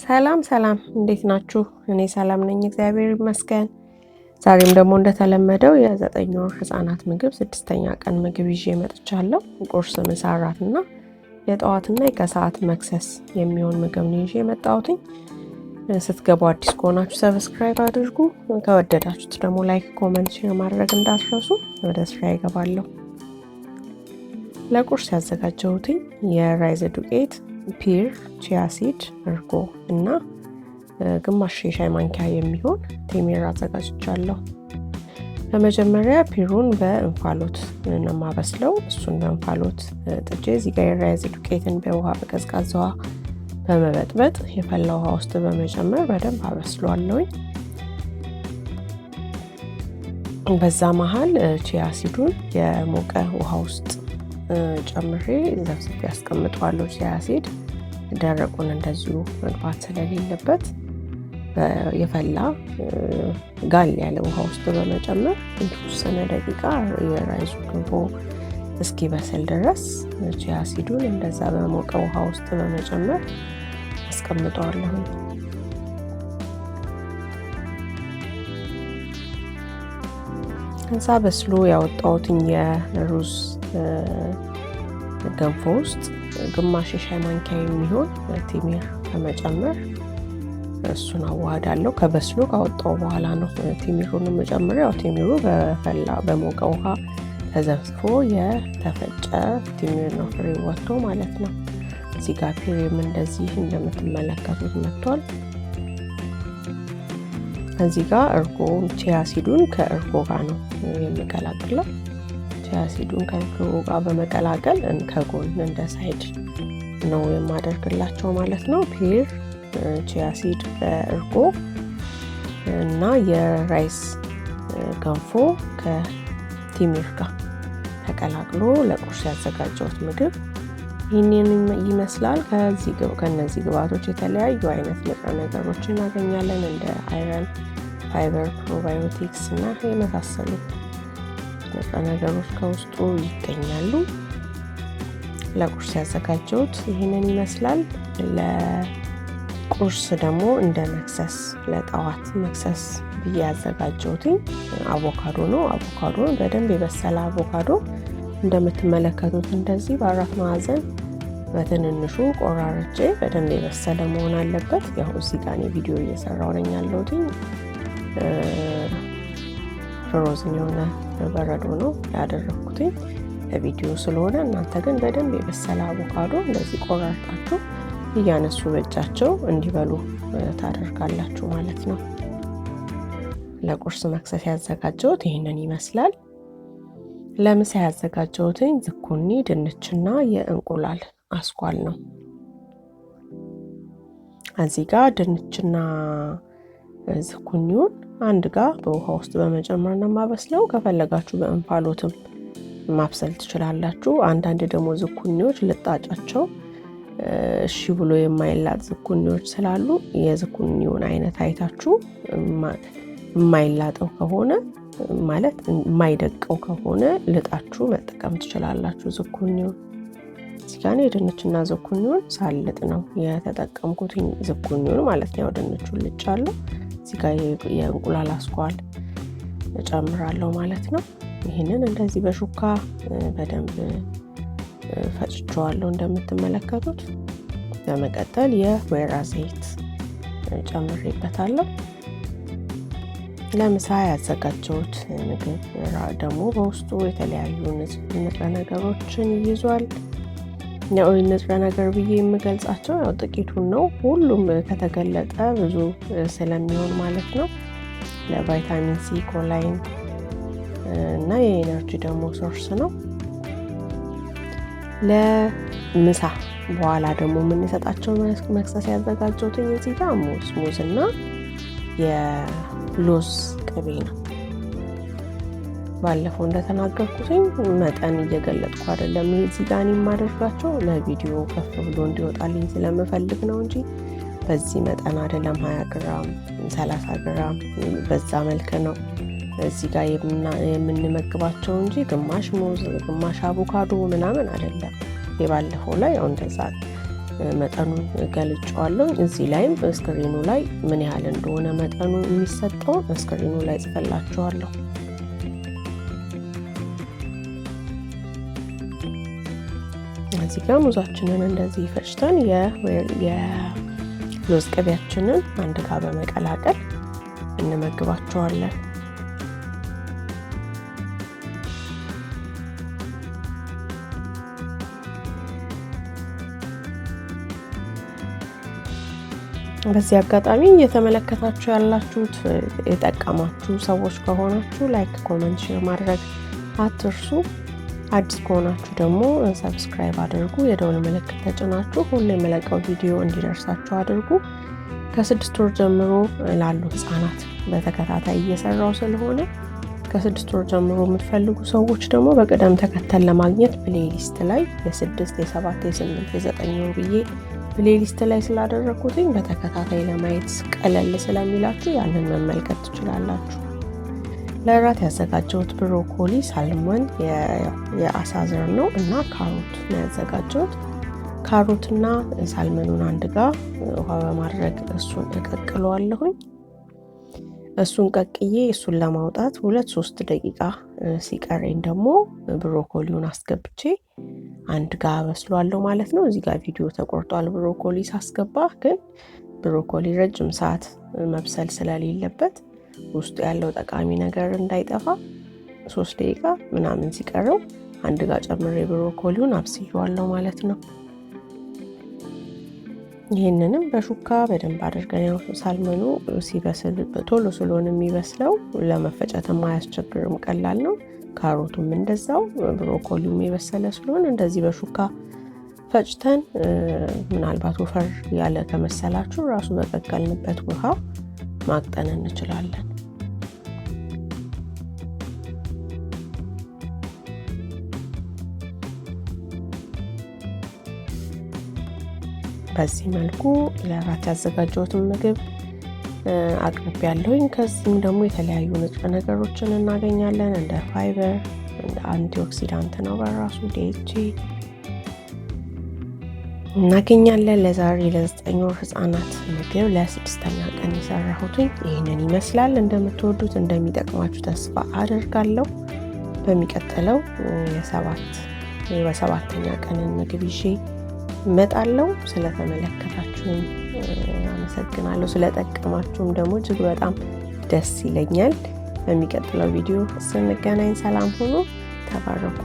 ሰላም እንዴት ናችሁ? እኔ ሰላም ነኝ፣ እግዚአብሔር ይመስገን። ዛሬም ደግሞ እንደተለመደው የ9 ወር ህፃናት ምግብ 6ኛ ቀን ምግብ ይዤ መጥቻለሁ። ቁርስ፣ ምሳ፣ እራት እና የጠዋትና የከሰዓት መክሰስ የሚሆን ምግብ ነው ይዤ የመጣሁት። ስትገቡ አዲስ ከሆናችሁ ሰብስክራይብ አድርጉ። ከወደዳችሁት ደግሞ ላይክ፣ ኮሜንት፣ ሼር ማድረግ እንዳትረሱ። ወደ ስራ ይገባለሁ። ለቁርስ ያዘጋጀሁት የራይዝ ዱቄት፣ ፒር፣ ቺያ ሲድ፣ እርጎ እና ግማሽ የሻይ ማንኪያ የሚሆን ቴምር አዘጋጅቻለሁ። በመጀመሪያ ፒሩን በእንፋሎት ነው ማበስለው። እሱን በእንፋሎት ጥጄ እዚህ ጋር የራይዝ ዱቄትን በውሃ በቀዝቃዛ ውሃ በመበጥበጥ የፈላ ውሃ ውስጥ በመጨመር በደንብ አበስሏለሁ። በዛ መሃል ቺያ ሲዱን የሞቀ ውሃ ውስጥ ጨምሬ ዘፍዝፌ ያስቀምጠዋለሁ። ቺያ ሲድ ደረቁን እንደዚሁ መግባት ስለሌለበት የፈላ ጋል ያለ ውሃ ውስጥ በመጨመር የተወሰነ ደቂቃ የራይዙ ገንፎ እስኪበስል ድረስ ቺያ ሲዱን እንደዛ በሞቀ ውሃ ውስጥ በመጨመር አስቀምጠዋለሁ። ከዛ በስሎ ያወጣሁትን የሩዝ ገንፎ ውስጥ ግማሽ የሻይ ማንኪያ የሚሆን ቴምር በመጨመር እሱን አዋህዳለሁ። ከበስሎ ካወጣው በኋላ ነው ቴምሩን የምጨምረው። ያው ቴምሩ በፈላ በሞቀ ውሃ ተዘፍዝፎ የተፈጨ ቴምር ነው፣ ፍሬ ወጥቶ ማለት ነው። እዚህ ጋር ፒሬም እንደዚህ እንደምትመለከቱት መጥቷል። እዚህ ጋር እርጎ ቺያ ሲዱን ከእርጎ ጋር ነው የምቀላቅለው። ቺያ ሲዱን ከእርጎ ጋር በመቀላቀል ከጎን እንደ ሳይድ ነው የማደርግላቸው ማለት ነው። ፒር፣ ቺያ ሲድ በእርጎ እና የራይስ ገንፎ ከቴምር ጋር ተቀላቅሎ ለቁርስ ያዘጋጀሁት ምግብ ይህንን ይመስላል። ከነዚህ ግብአቶች የተለያዩ አይነት ንጥረ ነገሮች እናገኛለን፣ እንደ አይረን፣ ፋይበር፣ ፕሮባዮቲክስ እና የመሳሰሉ ንጥረ ነገሮች ከውስጡ ይገኛሉ። ለቁርስ ያዘጋጀሁት ይህንን ይመስላል። ለቁርስ ደግሞ እንደ መክሰስ ለጠዋት መክሰስ ብዬ ያዘጋጀሁት አቮካዶ ነው። አቮካዶን በደንብ የበሰለ አቮካዶ እንደምትመለከቱት እንደዚህ በአራት ማዕዘን በትንንሹ ቆራርጬ በደንብ የበሰለ መሆን አለበት። ያው እዚህ ጋር ቪዲዮ እየሰራሁ ነኝ ያለሁት ፍሮዝን የሆነ በረዶ ነው ያደረኩት ለቪዲዮ ስለሆነ፣ እናንተ ግን በደንብ የበሰለ አቮካዶ እንደዚህ ቆራርጣችሁ እያነሱ በእጃቸው እንዲበሉ ታደርጋላችሁ ማለት ነው። ለቁርስ መክሰስ ያዘጋጀሁት ይህንን ይመስላል። ለምሳ ያዘጋጀሁት ዝኩኒ፣ ድንችና የእንቁላል አስኳል ነው። እዚህ ጋር ድንችና ዝኩኒውን አንድ ጋር በውሃ ውስጥ በመጨመር ነው ማበስለው። ከፈለጋችሁ በእንፋሎትም ማብሰል ትችላላችሁ። አንዳንድ ደግሞ ዝኩኒዎች ልጣጫቸው እሺ ብሎ የማይላጥ ዝኩኒዎች ስላሉ የዝኩኒውን አይነት አይታችሁ የማይላጠው ከሆነ ማለት የማይደቀው ከሆነ ልጣችሁ መጠቀም ትችላላችሁ ዝኩኒውን። እዚህ ጋር የድንችና ዝኩኒውን ሳልጥ ነው የተጠቀምኩት፣ ዝኩኒውን ማለት ነው። ድንቹን ልጫለሁ። እዚህ ጋር የእንቁላል አስኳል እጨምራለሁ ማለት ነው። ይህንን እንደዚህ በሹካ በደንብ ፈጭቸዋለሁ እንደምትመለከቱት። በመቀጠል የወይራ ዘይት ጨምሬበታለሁ። ለምሳ ያዘጋጀሁት ምግብ ደግሞ በውስጡ የተለያዩ ንጥረ ነገሮችን ይዟል። ያው ንጥረ ነገር ብዬ የምገልጻቸው ያው ጥቂቱን ነው። ሁሉም ከተገለጠ ብዙ ስለሚሆን ማለት ነው። ለቫይታሚን ሲ፣ ኮላይን እና የኤነርጂ ደግሞ ሶርስ ነው። ለምሳ በኋላ ደግሞ የምንሰጣቸው መክሰስ ያዘጋጀሁት እዚህ ጋር ሙዝ እና የሎዝ ቅቤ ነው። ባለፈው እንደተናገርኩትኝ መጠን እየገለጥኩ አይደለም። እዚህ ጋር የማደርጋቸው ለቪዲዮ ከፍ ብሎ እንዲወጣልኝ ስለምፈልግ ነው እንጂ በዚህ መጠን አይደለም። 20 ግራም 30 ግራም በዛ መልክ ነው እዚህ ጋር የምንመግባቸው እንጂ ግማሽ ሙዝ ግማሽ አቮካዶ ምናምን አይደለም። የባለፈው ላይ ያው እንደዛ መጠኑን ገልጬዋለሁ። እዚህ ላይም ስክሪኑ ላይ ምን ያህል እንደሆነ መጠኑ የሚሰጠውን ስክሪኑ ላይ ጽፈላችኋለሁ። እዚህ ጋር ሙዛችንን እንደዚህ ፈጭተን የለውዝ ቅቤያችንን አንድ ጋር በመቀላቀል እንመግባቸዋለን። በዚህ አጋጣሚ እየተመለከታችሁ ያላችሁት የጠቀማችሁ ሰዎች ከሆናችሁ ላይክ፣ ኮሜንት፣ ሼር ማድረግ አትርሱ። አዲስ ከሆናችሁ ደግሞ ሰብስክራይብ አድርጉ። የደወል ምልክት ተጭናችሁ ሁሌ የምለቀው ቪዲዮ እንዲደርሳችሁ አድርጉ። ከ6 ወር ጀምሮ ላሉ ህፃናት በተከታታይ እየሰራው ስለሆነ ከ6 ወር ጀምሮ የምትፈልጉ ሰዎች ደግሞ በቅደም ተከተል ለማግኘት ፕሌሊስት ላይ የ6፣ የ7፣ የ8፣ የ9 ወር ብዬ ፕሌሊስት ላይ ስላደረኩትኝ በተከታታይ ለማየት ቀለል ስለሚላችሁ ያንን መመልከት ትችላላችሁ። ለራት ያዘጋጀሁት ብሮኮሊ፣ ሳልመን የአሳ ዘር ነው እና ካሮት ነው ያዘጋጀሁት። ካሮትና ሳልመኑን አንድ ጋር ውሃ በማድረግ እሱን እቀቅለዋለሁኝ። እሱን ቀቅዬ እሱን ለማውጣት 2-3 ደቂቃ ሲቀረኝ ደግሞ ብሮኮሊውን አስገብቼ አንድ ጋር በስሏለሁ ማለት ነው። እዚህ ጋር ቪዲዮ ተቆርጧል ብሮኮሊ ሳስገባ፣ ግን ብሮኮሊ ረጅም ሰዓት መብሰል ስለሌለበት ውስጡ ያለው ጠቃሚ ነገር እንዳይጠፋ 3 ደቂቃ ምናምን ሲቀረው አንድ ጋር ጨምሬ ብሮኮሊውን አብስዬዋለሁ ማለት ነው። ይህንንም በሹካ በደንብ አድርገን ያው ሳልመኑ ሲበስል ቶሎ ስለሆነ የሚበስለው ለመፈጨትም አያስቸግርም፣ ቀላል ነው። ካሮቱም እንደዛው፣ ብሮኮሊውም የበሰለ ስለሆነ እንደዚህ በሹካ ፈጭተን ምናልባት ወፈር ያለ ከመሰላችሁ ራሱ በቀቀልንበት ውሃ ማቅጠን እንችላለን። በዚህ መልኩ ለራት ያዘጋጀሁትን ምግብ አቅርቤ ያለሁኝ። ከዚህም ደግሞ የተለያዩ ንጥረ ነገሮችን እናገኛለን። እንደ ፋይበር፣ እንደ አንቲኦክሲዳንት ነው በራሱ ዲኤችኤ እናገኛለን። ለዛሬ ለ9 ወር ህፃናት ምግብ ለ6ኛ ቀን የሰራሁትኝ ይህንን ይመስላል። እንደምትወዱት እንደሚጠቅማችሁ ተስፋ አደርጋለሁ። በሚቀጥለው የ7ኛ ቀንን ምግብ ይዤ እመጣለሁ። ስለተመለከታችሁም አመሰግናለሁ። ስለጠቀማችሁም ደግሞ እጅግ በጣም ደስ ይለኛል። በሚቀጥለው ቪዲዮ ስንገናኝ ሰላም ሁኑ። ተባረኩ።